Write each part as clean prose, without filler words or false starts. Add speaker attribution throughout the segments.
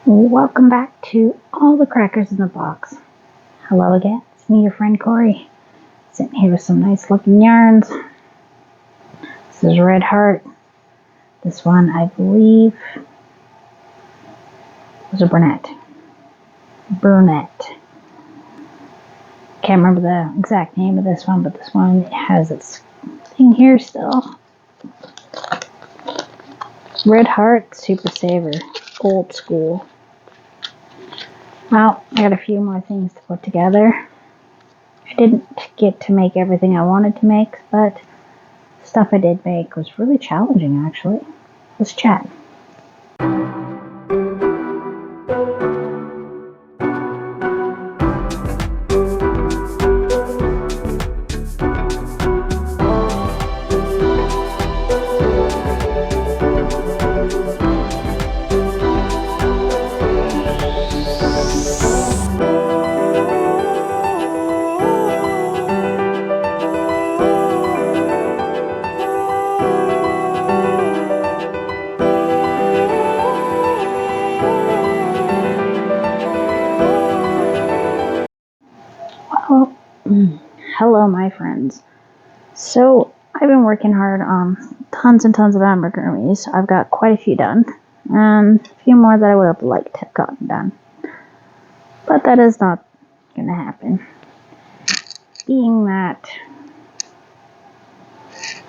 Speaker 1: Welcome back to All the Crackers in the Box. Hello again, it's me, your friend Corey, sitting here with some nice looking yarns. This is Red Heart. This one, I believe, was a brunette. Can't remember the exact name of this one, but this one has its thing here still. Red Heart Super Saver, old school. Well, I got a few more things to put together. I didn't get to make everything I wanted to make, but stuff I did make was really challenging, actually. Let's chat. Well, hello, my friends. So, I've been working hard on tons and tons of amigurumis. I've got quite a few done, and a few more that I would have liked to have gotten done. But that is not going to happen. Being that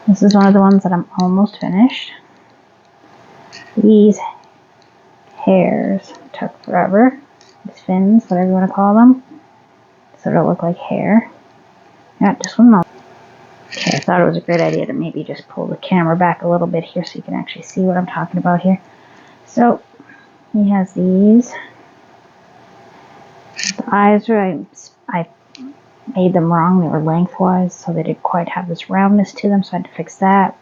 Speaker 1: this is one of the ones that I'm almost finished. These hairs took forever. These fins, whatever you want to call them. Sort of look like hair. Yeah, just one moment. Okay, I thought it was a great idea to maybe just pull the camera back a little bit here so you can actually see what I'm talking about here. So, he has these. The eyes are, I made them wrong. They were lengthwise, so they didn't quite have this roundness to them, so I had to fix that.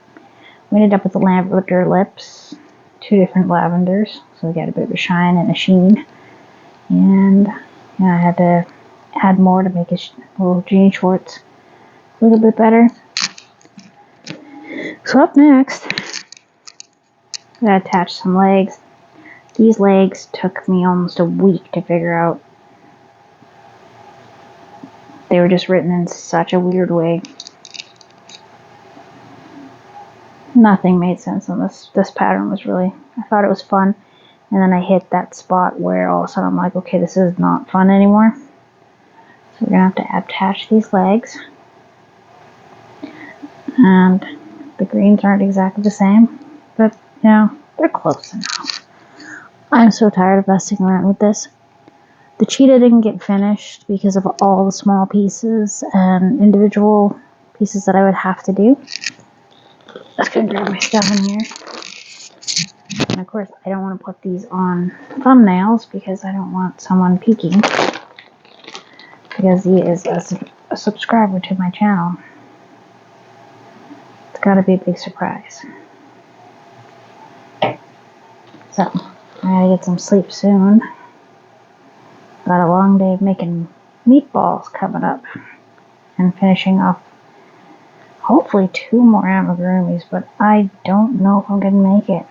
Speaker 1: We ended up with the lavender lips. 2 different lavenders, so we got a bit of a shine and a sheen. And I had to add more to make his little jean shorts a little bit better. So up next, I gotta attach some legs. These legs took me almost a week to figure out. They were just written in such a weird way. Nothing made sense on this pattern. Was really, I thought it was fun, and then I hit that spot where all of a sudden I'm like, okay, this is not fun anymore. So we're gonna have to attach these legs, and the greens aren't exactly the same, but you know, they're close enough. I'm so tired of messing around with this. The cheetah didn't get finished because of all the small pieces and individual pieces that I would have to do. Just gonna grab my stuff in here. And of course, I don't want to put these on thumbnails because I don't want someone peeking. Because he is a subscriber to my channel. It's gotta be a big surprise. So, I gotta get some sleep soon. Got a long day of making meatballs coming up. And finishing off hopefully 2 more amigurumis, but I don't know if I'm gonna make it.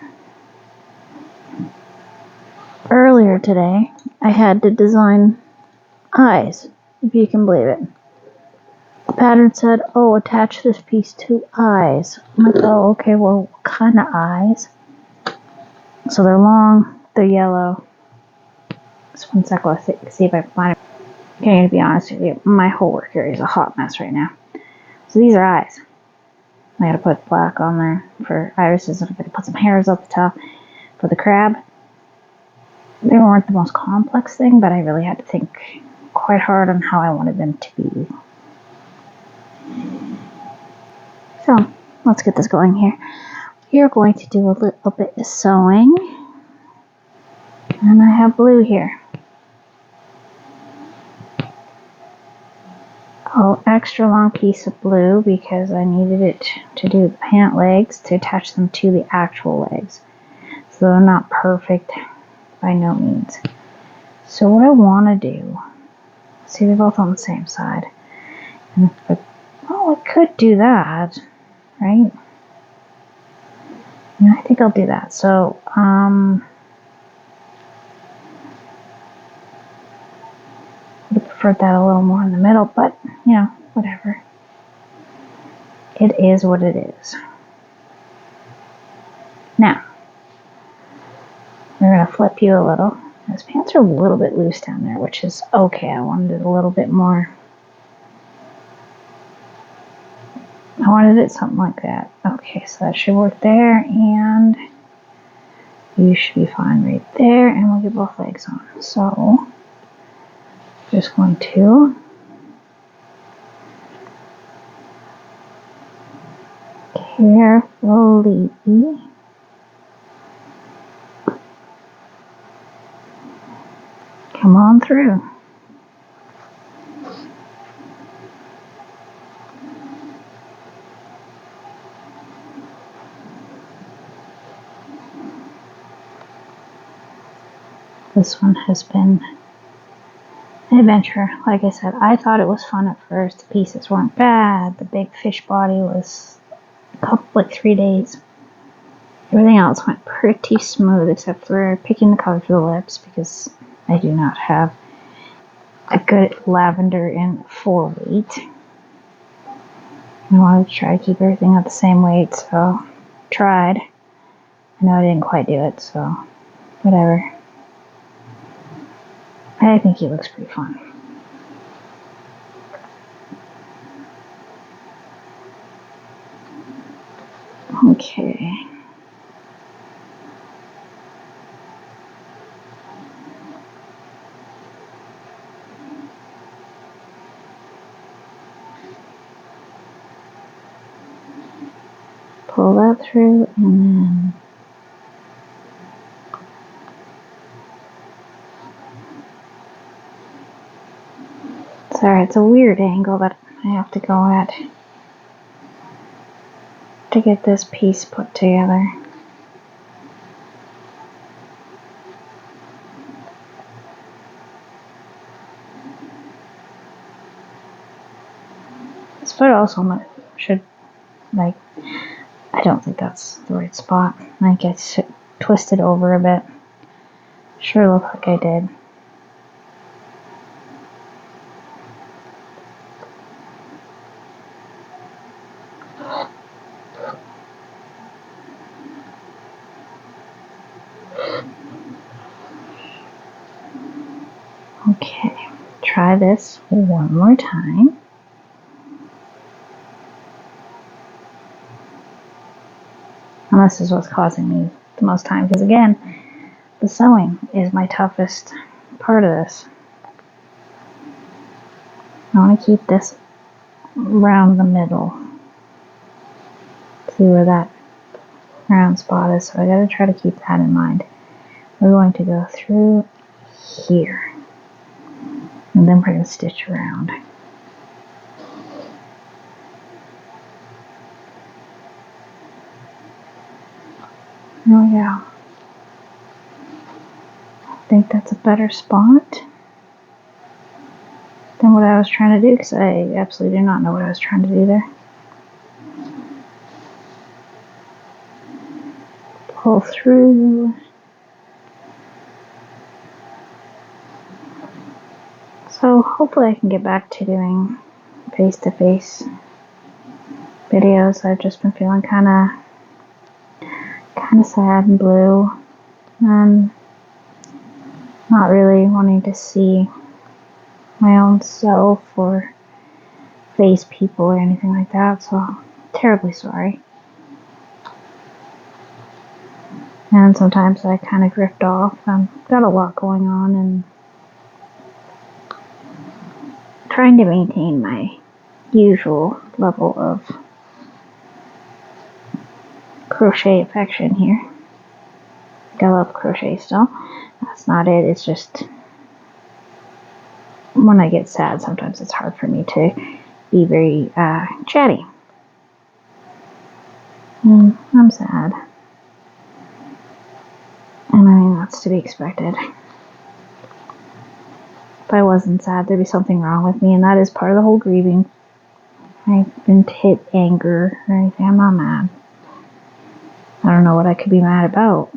Speaker 1: Earlier today, I had to design eyes, if you can believe it. The pattern said, oh, attach this piece to eyes. I'm like, oh, okay, well, what kind of eyes? So they're long, they're yellow. Just one sec, let's see if I can find it. Okay, to be honest with you, my whole work area is a hot mess right now. So these are eyes. I gotta put black on there for irises, and I gotta put some hairs up the top for the crab. They weren't the most complex thing, but I really had to think quite hard on how I wanted them to be. So, let's get this going here. We're going to do a little bit of sewing. And I have blue here. Extra long piece of blue because I needed it to do the pant legs to attach them to the actual legs. So they're not perfect by no means. So what I want to do, see, they're both on the same side. And I could do that, right? Yeah, I think I'll do that. So, preferred that a little more in the middle, but, you know, whatever. It is what it is. Now, we're going to flip you a little. His pants are a little bit loose down there, which is okay. I wanted it a little bit more. I wanted it something like that. Okay, so that should work there, and you should be fine right there, and we'll get both legs on. So, just going to carefully come on through. This one has been an adventure. Like I said, I thought it was fun at first. The pieces weren't bad. The big fish body was like 3 days. Everything else went pretty smooth except for picking the color for the lips because I do not have a good lavender in 4-weight. I wanted to try to keep everything at the same weight, so tried. I know I didn't quite do it, so whatever. I think he looks pretty fun. Okay. Pull that through and then sorry, it's a weird angle that I have to go at to get this piece put together. This foot also should, like, I don't think that's the right spot. I guess it twisted over a bit. Sure looked like I did. Okay, try this one more time. And this is what's causing me the most time, because again, the sewing is my toughest part of this. I want to keep this around the middle. See where that round spot is, so I gotta try to keep that in mind. We're going to go through here, and then we're going to stitch around. There we go. I think that's a better spot than what I was trying to do, because I absolutely do not know what I was trying to do there. Pull through. So hopefully I can get back to doing face-to-face videos. I've just been feeling kind of sad and blue, and not really wanting to see my own self or face people or anything like that, so I'm terribly sorry. And sometimes I kind of drift off. I've got a lot going on and trying to maintain my usual level of crochet affection here. I love crochet still. That's not it. It's just when I get sad, sometimes it's hard for me to be very chatty. I'm sad. And I mean, that's to be expected. If I wasn't sad, there'd be something wrong with me, and that is part of the whole grieving. I didn't hit anger or anything. I'm not mad. I don't know what I could be mad about.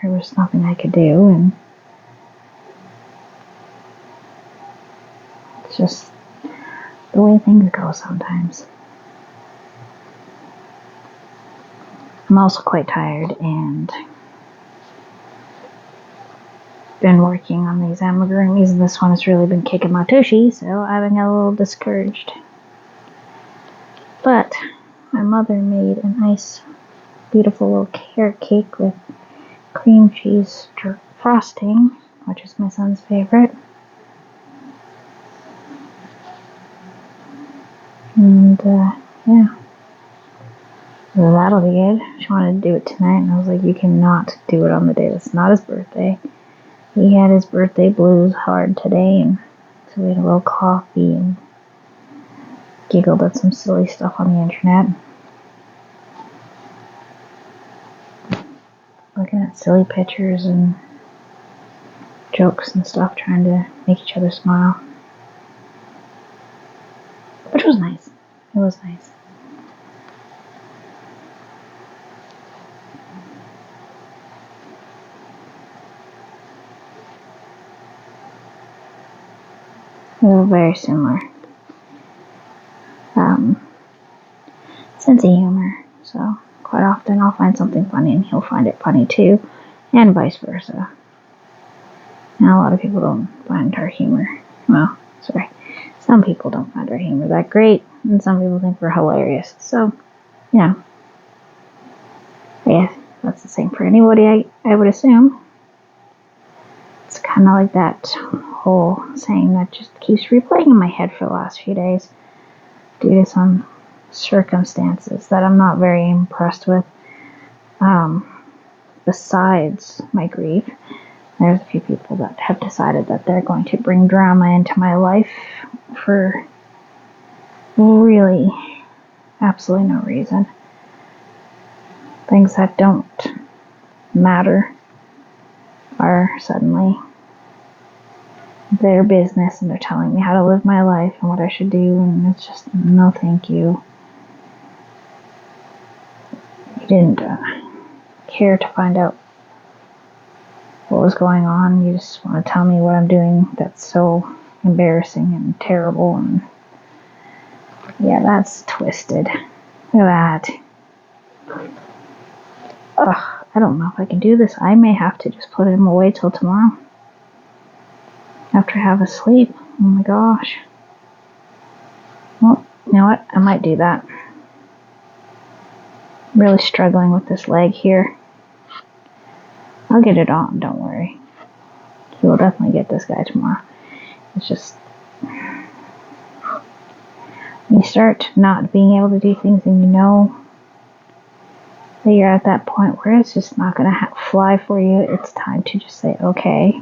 Speaker 1: There was nothing I could do, and just the way things go sometimes. I'm also quite tired and been working on these amigurumis, and this one has really been kicking my tushy, so I've been a little discouraged. But my mother made a nice, beautiful little carrot cake with cream cheese frosting, which is my son's favorite. And yeah, so that'll be good. She wanted to do it tonight, and I was like, you cannot do it on the day that's not his birthday. He had his birthday blues hard today, and so we had a little coffee and giggled at some silly stuff on the internet. Looking at silly pictures and jokes and stuff, trying to make each other smile. Which was nice. It was nice. We were very similar. Sense of humor. So quite often I'll find something funny and he'll find it funny too, and vice versa. And a lot of people don't find our humor. Well, sorry. Some people don't find our humor that great, and some people think we're hilarious. So, yeah. I guess that's the same for anybody, I would assume. It's kind of like that whole saying that just keeps replaying in my head for the last few days due to some circumstances that I'm not very impressed with. Besides my grief, there's a few people that have decided that they're going to bring drama into my life for really absolutely no reason. Things that don't matter are suddenly their business, and they're telling me how to live my life and what I should do, and it's just, no thank you. You didn't care to find out what was going on. You just want to tell me what I'm doing that's so embarrassing and terrible, and yeah, that's twisted. Look at that. Ugh, I don't know if I can do this. I may have to just put him away till tomorrow after I have a sleep. Oh my gosh. Well, you know what? I might do that. I'm really struggling with this leg here. I'll get it on, don't worry. He will definitely get this guy tomorrow. It's just, when you start not being able to do things and you know that you're at that point where it's just not going to fly for you, it's time to just say, okay,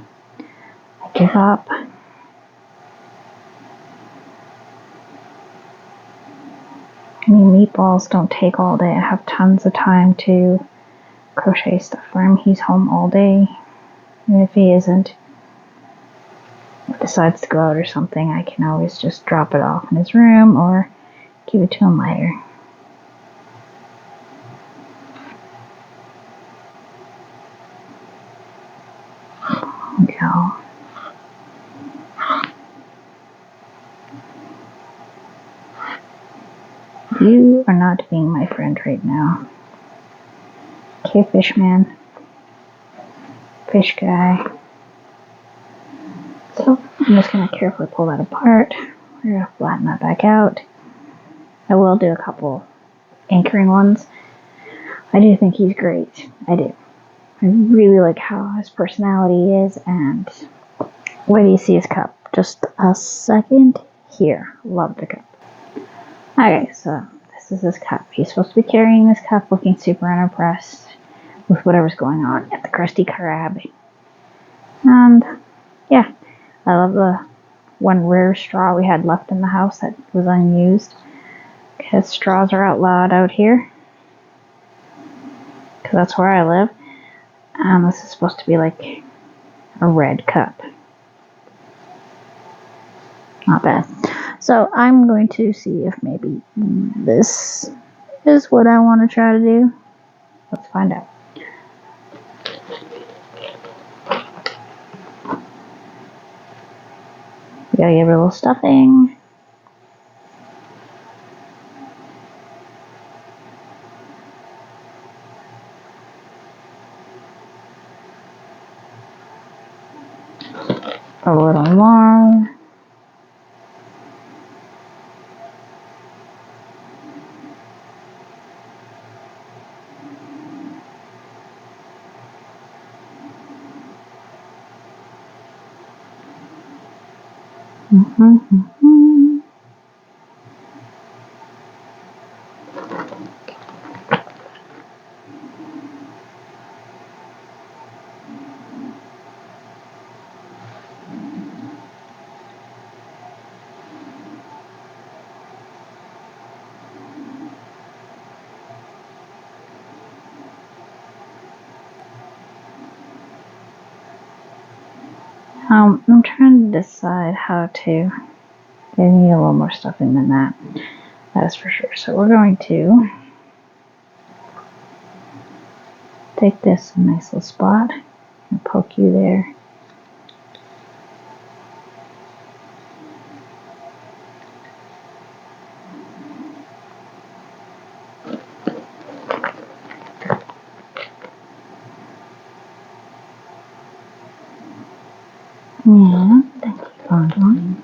Speaker 1: I give up. I mean, meatballs don't take all day. I have tons of time to crochet stuff for him. He's home all day. And if he isn't, decides to go out or something, I can always just drop it off in his room or give it to him later. Go. You are not being my friend right now. Okay, fish man. Fish guy. So, I'm just going to carefully pull that apart. We're going to flatten that back out. I will do a couple anchoring ones. I do think he's great. I do. I really like how his personality is, and where do you see his cup? Just a second. Here. Love the cup. Okay, so this is his cup. He's supposed to be carrying this cup looking super unimpressed with whatever's going on at the Krusty Krab. And yeah, I love the one rare straw we had left in the house that was unused, because straws are outlawed out here, because that's where I live. And this is supposed to be like a red cup. Not bad. So I'm going to see if maybe this is what I want to try to do. Let's find out. Gotta give it a little stuffing. A little more. I'm trying to decide how to. I need a little more stuffing than that. That's for sure. So we're going to take this nice little spot and poke you there. And then keep on going.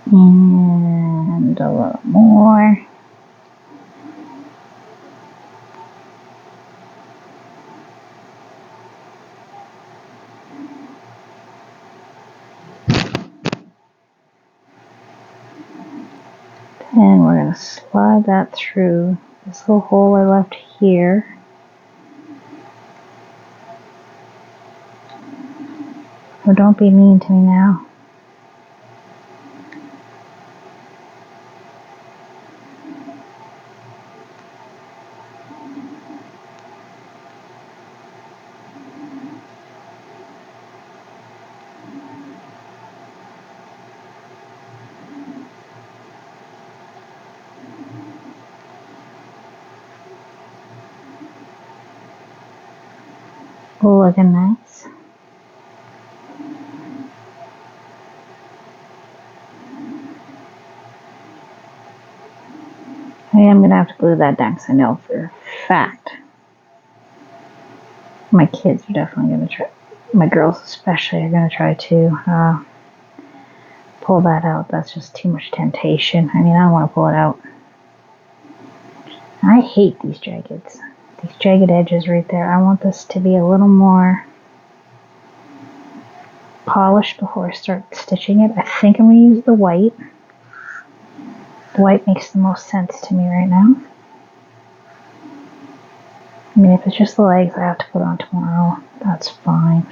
Speaker 1: And a little more. And we're going to slide that through this little hole I left here. Oh, don't be mean to me now. Looking nice. I am going to have to glue that down because I know for a fact my kids are definitely going to try, my girls especially, are going to try to pull that out. That's just too much temptation. I mean, I don't want to pull it out. I hate these jagged edges right there. I want this to be a little more polished before I start stitching it. I think I'm going to use the white. The white makes the most sense to me right now. I mean, if it's just the legs I have to put on tomorrow, that's fine.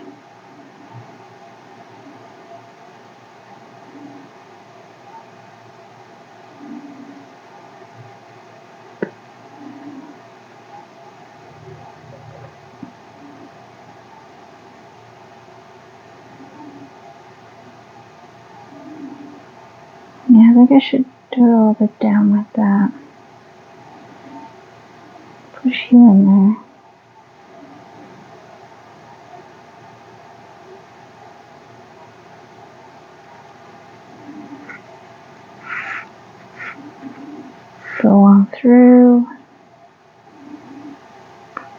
Speaker 1: Yeah, I think I should do it a little bit down like that. Push you in there. Go on through.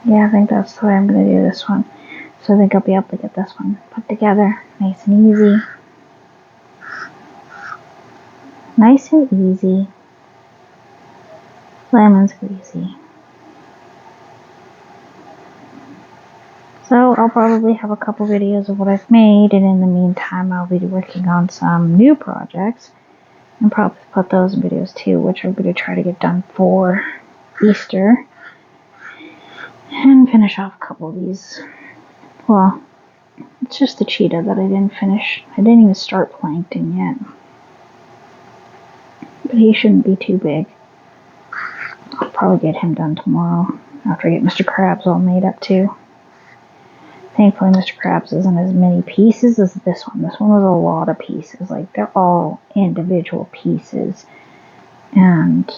Speaker 1: Yeah, I think that's the way I'm going to do this one. So I think I'll be able to get this one put together nice and easy. Nice and easy. Lemon squeezy. So I'll probably have a couple videos of what I've made, and in the meantime I'll be working on some new projects and probably put those in videos too, which I'm going to try to get done for Easter and finish off a couple of these. Well, it's just the cheetah that I didn't finish. I didn't even start plankton yet, but he shouldn't be too big. I'll probably get him done tomorrow after I get Mr. Krabs all made up too. Thankfully, Mr. Krabs isn't as many pieces as this one. This one was a lot of pieces. Like, they're all individual pieces. And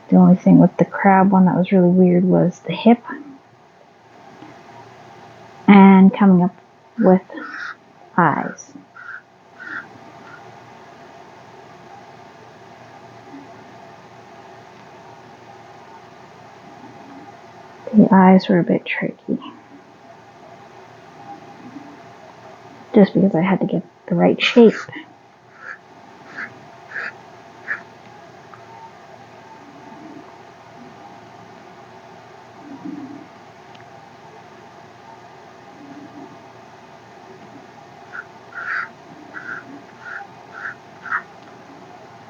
Speaker 1: the only thing with the crab one that was really weird was the hip. And coming up with eyes. The eyes were a bit tricky. Just because I had to get the right shape.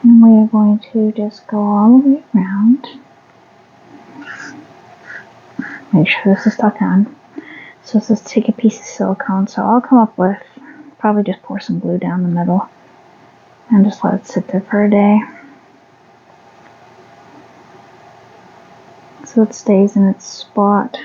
Speaker 1: And we are going to just go all the way around. Make sure this is stuck on. So let's just take a piece of silicone. So I'll come up with, probably just pour some glue down the middle and just let it sit there for a day. So it stays in its spot.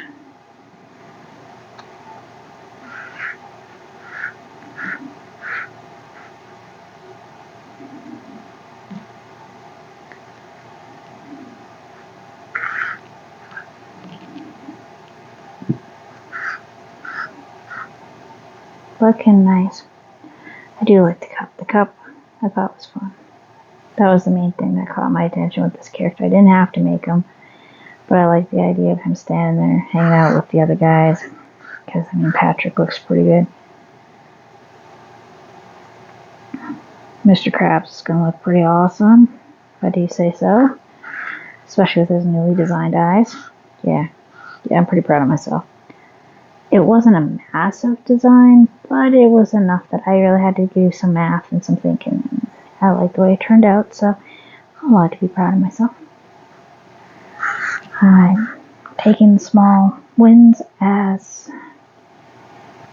Speaker 1: Looking nice. I do like the cup. The cup I thought was fun. That was the main thing that caught my attention with this character. I didn't have to make him, but I like the idea of him standing there hanging out with the other guys. Because, I mean, Patrick looks pretty good. Mr. Krabs is going to look pretty awesome, if I do say so. Especially with his newly designed eyes. Yeah, I'm pretty proud of myself. It wasn't a massive design, but it was enough that I really had to do some math and some thinking. I like the way it turned out, so I'm allowed to be proud of myself. I'm taking small wins as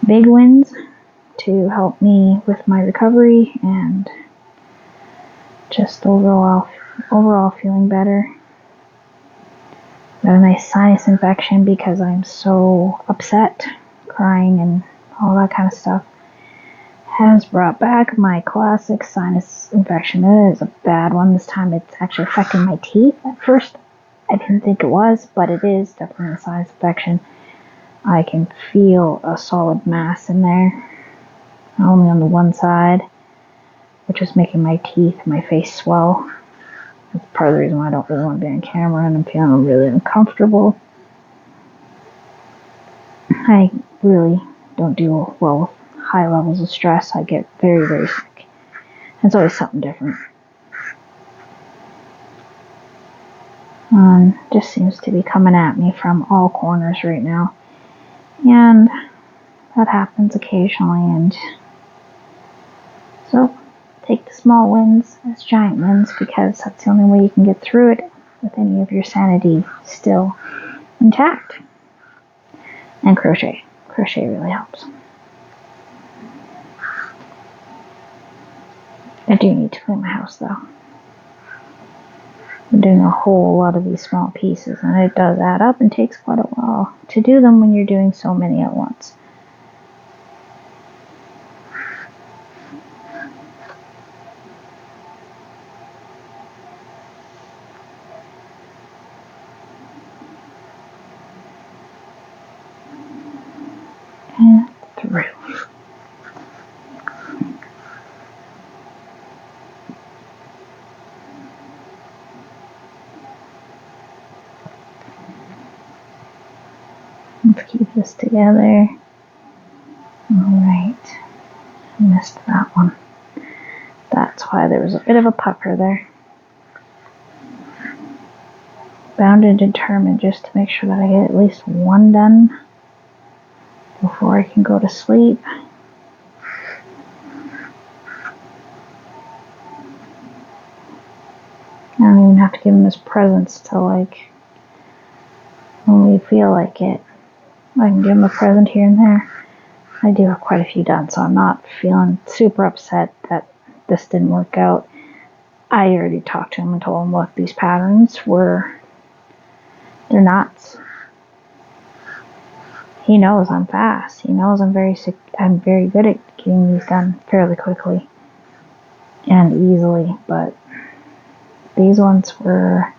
Speaker 1: big wins to help me with my recovery and just overall feeling better. Got a nice sinus infection because I'm so upset, crying and all that kind of stuff. Has brought back my classic sinus infection. It is a bad one. This time it's actually affecting my teeth. At first I didn't think it was, but it is definitely a sinus infection. I can feel a solid mass in there, only on the one side, which is making my teeth and my face swell. That's part of the reason why I don't really want to be on camera, and I'm feeling really uncomfortable. I really don't do well with high levels of stress. I get very, very sick. It's always something different. Just seems to be coming at me from all corners right now. And that happens occasionally, and so take the small wins as giant wins, because that's the only way you can get through it with any of your sanity still intact. And crochet. Crochet really helps. I do need to clean my house though. I'm doing a whole lot of these small pieces, and it does add up and takes quite a while to do them when you're doing so many at once. And through. Let's keep this together. Alright. I missed that one. That's why there was a bit of a pucker there. Bound and determined just to make sure that I get at least one done before I can go to sleep. I don't even have to give him his presents till like when we feel like it. I can give him a present here and there. I do have quite a few done, so I'm not feeling super upset that this didn't work out. I already talked to him and told him, look, these patterns they're nuts. He knows I'm fast. He knows I'm very good at getting these done fairly quickly and easily, but These ones were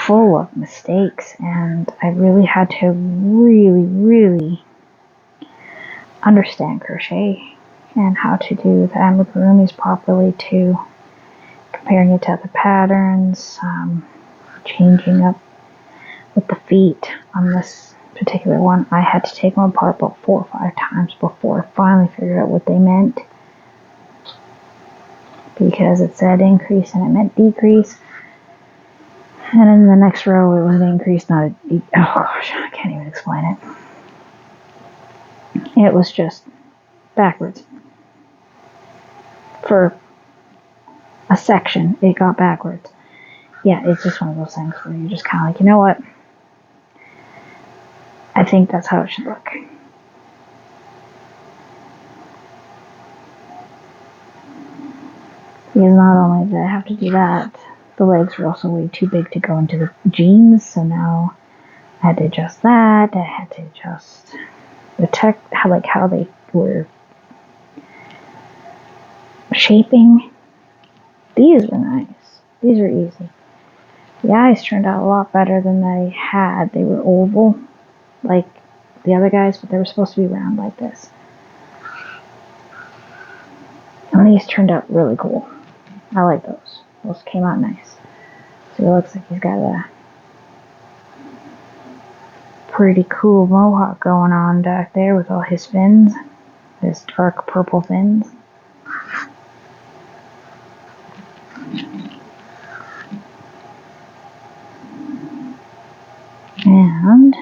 Speaker 1: full of mistakes, and I really had to really understand crochet and how to do the amigurumis properly too, comparing it to other patterns, changing up with the feet. On this particular one, I had to take them apart about 4 or 5 times before I finally figured out what they meant, because it said increase and it meant decrease, and in the next row it was an increase, not a decrease. Oh gosh, I can't even explain it. It was just backwards. For a section, it got backwards. Yeah, it's just one of those things where you're just kind of like, you know what? I think that's how it should look. Because not only did I have to do that, the legs were also way too big to go into the jeans, so now I had to adjust that. I had to adjust the how they were shaping. These were nice. These were easy. The eyes turned out a lot better than they had. They were oval, like the other guys, but they were supposed to be round like this. And these turned out really cool. I like those. Those came out nice. So it looks like he's got a pretty cool mohawk going on back there with all his fins, his dark purple fins. And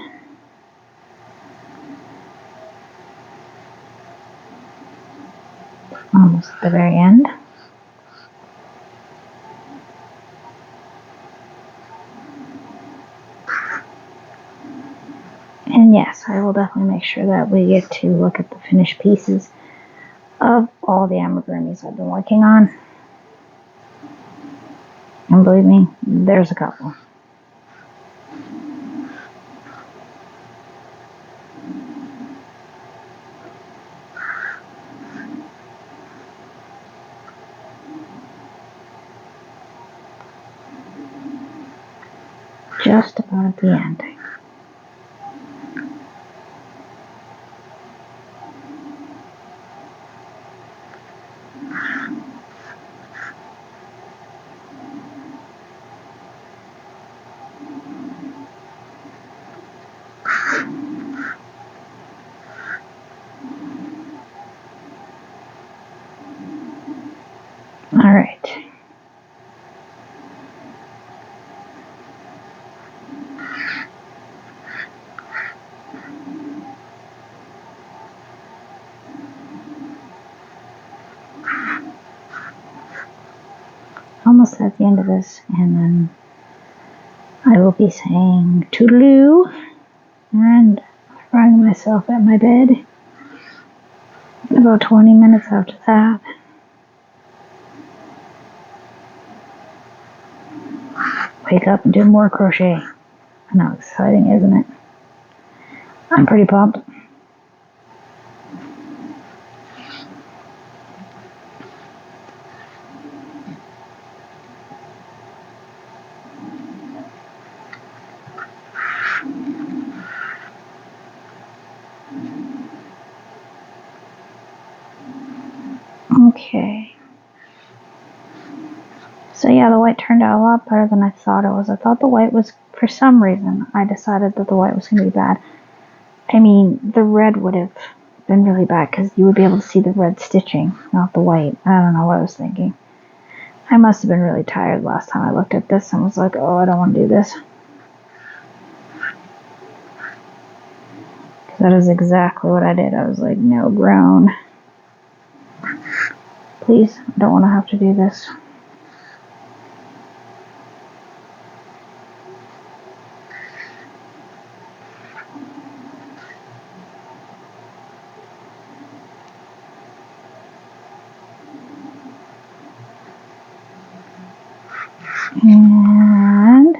Speaker 1: almost at the very end. And yes, I will definitely make sure that we get to look at the finished pieces of all the amigurumis I've been working on. And believe me, there's a couple. Just about at the end. All right. Almost at the end of this, and then I will be saying toodaloo and throwing myself at my bed. About 20 minutes after that. Wake up and do more crochet. I know, exciting, isn't it? I'm pretty pumped. Okay. So yeah, the white turned out a lot better than I thought it was. I thought the white was, for some reason, I decided that the white was going to be bad. I mean, the red would have been really bad because you would be able to see the red stitching, not the white. I don't know what I was thinking. I must have been really tired last time I looked at this and was like, oh, I don't want to do this. That is exactly what I did. I was like, no, grown. Please, I don't want to have to do this. And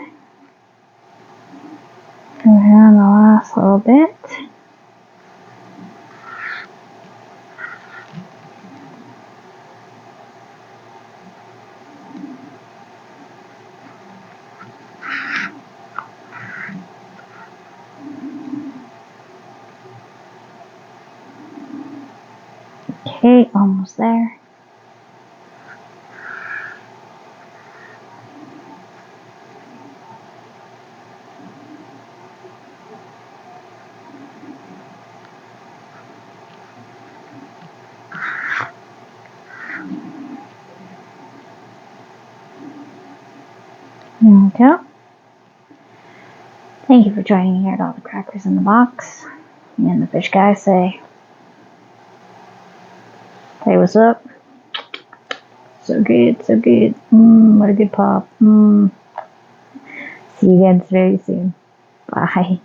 Speaker 1: we're here on the last little bit. Okay, almost there. There we go. Thank you for joining here at All the Crackers in the Box. And the fish guy say, hey, what's up? So good, so good. What a good pop. See you again very soon. Bye.